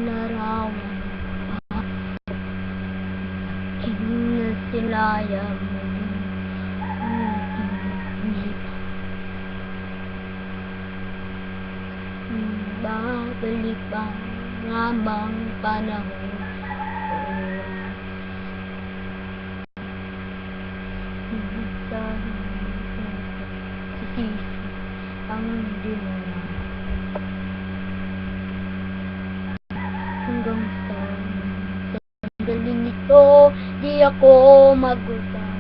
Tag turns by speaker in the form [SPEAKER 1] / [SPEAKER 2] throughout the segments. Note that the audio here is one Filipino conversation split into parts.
[SPEAKER 1] Larawan kinasilayang babalik pa ngabang panahon sa sisi ang dinala hanggang sa sandaling ito di ako mag-usap.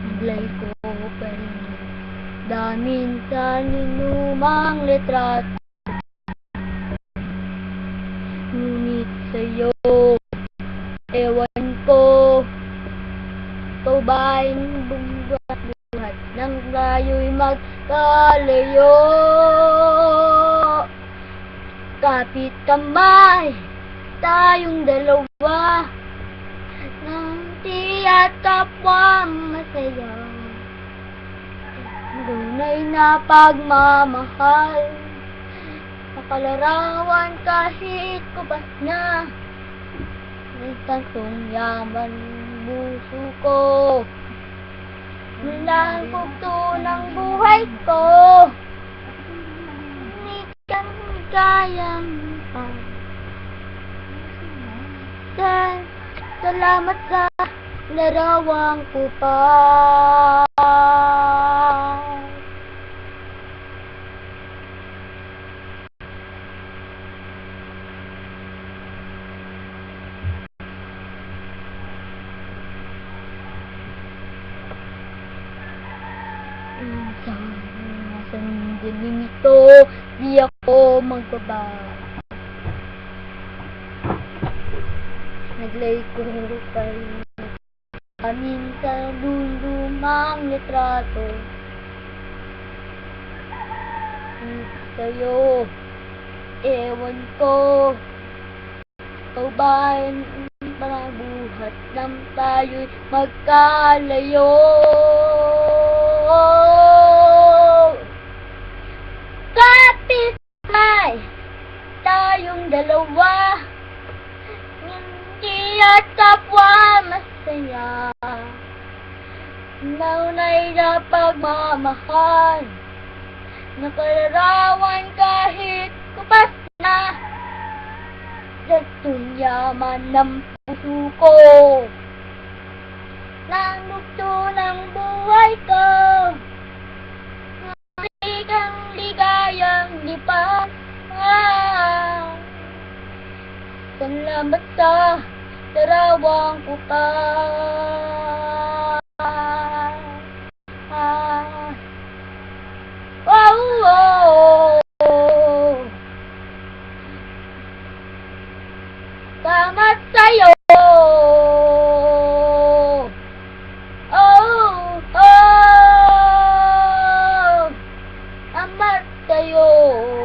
[SPEAKER 1] Naglay ko pa rin damin sa linumang litrato, ngunit sa'yo ewan ko ikaw ba'y buhat ng layo'y magkalayo. Kapit kamay tayong dalawa ng tiya't kapwa masaya, tunay na pagmamahal, nakalarawan kahit kubas na may tantong yaman puso ko, mula ang bugto ng buhay ko, hindi kang kayang pa. Salamat sa larawang ko pa. Sa sandaling ito, di ako magbabago. Naglay ko kayo amin sa lumang litrato, sa'yo ewan ko ikaw ba'y panabuhat ng tayo'y magkalayo. Kapit kamay tayong dalawa, hindi at kapwa masaya, naunay na pagmamahal, nakalarawan kahit kupas na datong yaman ng puso ko, ng bugto ng buhay ko, kang ligayang lipas. Salamat sa larawang ko pa. Salamat sa'yo. Salamat sa'yo.